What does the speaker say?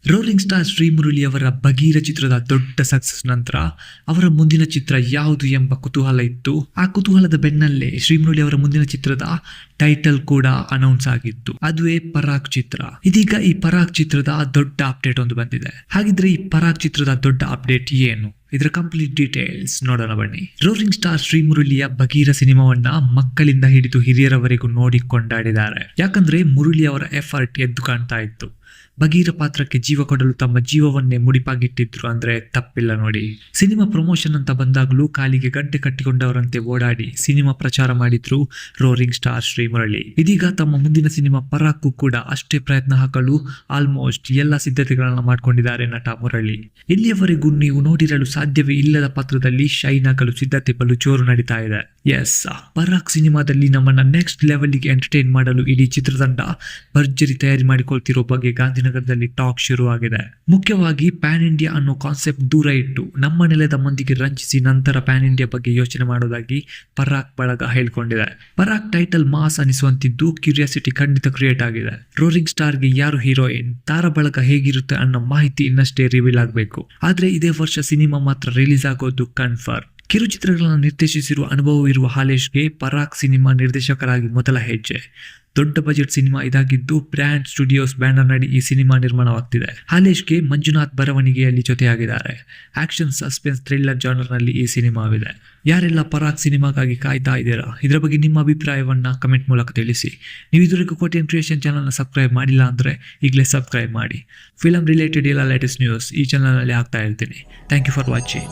Roaring star Srimurali ಅವರ ಬಗೀರ ಚಿತ್ರದ ದೊಡ್ಡ ಸಕ್ಸಸ್ ನಂತರ ಅವರ ಮುಂದಿನ ಚಿತ್ರ ಯಾವುದು ಎಂಬ ಕುತೂಹಲ ಇತ್ತು. ಆ ಕುತೂಹಲದ ಬೆನ್ನಲ್ಲೇ ಶ್ರೀಮುರಳಿ ಅವರ ಮುಂದಿನ ಚಿತ್ರದ ಟೈಟಲ್ ಕೂಡ ಅನೌನ್ಸ್ ಆಗಿತ್ತು. ಅದುವೇ ಪರಾಗ್ ಚಿತ್ರ. ಇದೀಗ ಈ ಪರಾಗ್ ಚಿತ್ರದ ದೊಡ್ಡ ಅಪ್ಡೇಟ್ ಒಂದು ಬಂದಿದೆ. ಹಾಗಿದ್ರೆ ಈ ಪರಾಗ್ ಚಿತ್ರದ ದೊಡ್ಡ ಅಪ್ಡೇಟ್ ಏನು? ಇದರ ಕಂಪ್ಲೀಟ್ ಡೀಟೇಲ್ಸ್ ನೋಡೋಣ ಬನ್ನಿ. ರೋರಿಂಗ್ ಸ್ಟಾರ್ ಶ್ರೀಮುರಳಿಯ ಬಗೀರ ಸಿನಿಮಾವನ್ನ ಮಕ್ಕಳಿಂದ ಹಿಡಿದು ಹಿರಿಯರವರೆಗೂ ನೋಡಿ ಕೊಂಡಾಡಿದ್ದಾರೆ. ಯಾಕಂದ್ರೆ ಮುರಳಿ ಅವರ ಎಫರ್ಟ್ ಎದ್ದು ಕಾಣ್ತಾ ಇತ್ತು. ಬಗೀರ ಪಾತ್ರಕ್ಕೆ ಜೀವ ಕೊಡಲು ತಮ್ಮ ಜೀವವನ್ನೇ ಮುಡಿಪಾಗಿಟ್ಟಿದ್ರು ಅಂದ್ರೆ ತಪ್ಪಿಲ್ಲ ನೋಡಿ. ಸಿನಿಮಾ ಪ್ರಮೋಷನ್ ಅಂತ ಬಂದಾಗಲೂ ಕಾಲಿಗೆ ಗಂಟೆ ಕಟ್ಟಿಕೊಂಡವರಂತೆ ಓಡಾಡಿ ಸಿನಿಮಾ ಪ್ರಚಾರ ಮಾಡಿದ್ರು ರೋರಿಂಗ್ ಸ್ಟಾರ್ ಶ್ರೀಮುರಳಿ. ಇದೀಗ ತಮ್ಮ ಮುಂದಿನ ಸಿನಿಮಾ ಪರಾಕ್ಗೂ ಕೂಡ ಅಷ್ಟೇ ಪ್ರಯತ್ನ ಹಾಕಲು ಆಲ್ಮೋಸ್ಟ್ ಎಲ್ಲ ಸಿದ್ಧತೆಗಳನ್ನ ಮಾಡ್ಕೊಂಡಿದ್ದಾರೆ ನಟ ಮುರಳಿ. ಇಲ್ಲಿಯವರೆಗೂ ನೀವು ನೋಡಿರಲು ಸಾಧ್ಯವೇ ಇಲ್ಲದ ಪಾತ್ರದಲ್ಲಿ ಶೈನ್ ಆಗಲು ಸಿದ್ಧತೆ ಬಲು ಜೋರು ನಡೀತಾ ಇದೆ. ಎಸ್, ಪರಾಕ್ ಸಿನಿಮಾದಲ್ಲಿ ನಮ್ಮನ್ನ ನೆಕ್ಸ್ಟ್ ಲೆವೆಲ್ಗೆ ಎಂಟರ್ಟೈನ್ ಮಾಡಲು ಇಡೀ ಚಿತ್ರತಂಡ ಭರ್ಜರಿ ತಯಾರಿ ಮಾಡಿಕೊಳ್ತಿರೋ ಬಗ್ಗೆ ಗಾಂಧಿನಗರದಲ್ಲಿ ಟಾಕ್ ಶುರು ಆಗಿದೆ. ಮುಖ್ಯವಾಗಿ ಪ್ಯಾನ್ ಇಂಡಿಯಾ ಅನ್ನೋ ಕಾನ್ಸೆಪ್ಟ್ ದೂರ ಇಟ್ಟು ನಮ್ಮ ನೆಲದ ಮಂದಿಗೆ ರಂಜಿಸಿ ನಂತರ ಪ್ಯಾನ್ ಇಂಡಿಯಾ ಬಗ್ಗೆ ಯೋಚನೆ ಮಾಡೋದಾಗಿ ಪರಾಕ್ ಬಳಗ ಹೇಳ್ಕೊಂಡಿದೆ. ಪರಾಕ್ ಟೈಟಲ್ ಮಾಸ್ ಅನಿಸುವಂತಿದ್ದು ಕ್ಯೂರಿಯಾಸಿಟಿ ಖಂಡಿತ ಕ್ರಿಯೇಟ್ ಆಗಿದೆ. ರೋರಿಂಗ್ ಸ್ಟಾರ್ಗೆ ಯಾರು ಹೀರೋಯಿನ್, ತಾರ ಬಳಗ ಹೇಗಿರುತ್ತೆ ಅನ್ನೋ ಮಾಹಿತಿ ಇನ್ನಷ್ಟೇ ರಿವೀಲ್ ಆಗಬೇಕು. ಆದ್ರೆ ಇದೇ ವರ್ಷ ಸಿನಿಮಾ ಮಾತ್ರ ರಿಲೀಸ್ ಆಗೋದು ಕನ್ಫರ್ಮ್. ಕಿರುಚಿತ್ರಗಳನ್ನು ನಿರ್ದೇಶಿಸಿರುವ ಅನುಭವವಿರುವ ಹಾಲೇಶ್ಗೆ ಪರಾಕ್ ಸಿನಿಮಾ ನಿರ್ದೇಶಕರಾಗಿ ಮೊದಲ ಹೆಜ್ಜೆ. ದೊಡ್ಡ ಬಜೆಟ್ ಸಿನಿಮಾ ಇದಾಗಿದ್ದು ಬ್ರ್ಯಾಂಡ್ ಸ್ಟುಡಿಯೋಸ್ ಬ್ಯಾನರ್ ನಡಿ ಈ ಸಿನಿಮಾ ನಿರ್ಮಾಣವಾಗ್ತಿದೆ. ಹಾಲೇಶ್ಗೆ ಮಂಜುನಾಥ್ ಬರವಣಿಗೆಯಲ್ಲಿ ಜೊತೆಯಾಗಿದ್ದಾರೆ. ಆಕ್ಷನ್, ಸಸ್ಪೆನ್ಸ್, ಥ್ರಿಲ್ಲರ್ ಜಾನರ್ ನಲ್ಲಿ ಈ ಸಿನಿಮಾವಿದೆ. ಯಾರೆಲ್ಲ ಪರಾಕ್ ಸಿನಿಮಾಗಾಗಿ ಕಾಯ್ತಾ ಇದ್ದೀರಾ? ಇದರ ಬಗ್ಗೆ ನಿಮ್ಮ ಅಭಿಪ್ರಾಯವನ್ನ ಕಮೆಂಟ್ ಮೂಲಕ ತಿಳಿಸಿ. ನೀವು ಇದುವರೆಗೂ ಕೋಟಿಯನ್ ಕ್ರಿಯೇಷನ್ ಚಾನಲ್ನ ಸಬ್ಸ್ಕ್ರೈಬ್ ಮಾಡಿಲ್ಲ ಅಂದ್ರೆ ಈಗಲೇ ಸಬ್ಸ್ಕ್ರೈಬ್ ಮಾಡಿ. ಫಿಲಂ ರಿಲೇಟೆಡ್ ಎಲ್ಲ ಲೇಟೆಸ್ಟ್ ನ್ಯೂಸ್ ಈ ಚಾನಲ್ನಲ್ಲಿ ಹಾಕ್ತಾ ಇರ್ತೀನಿ. Thank you for watching.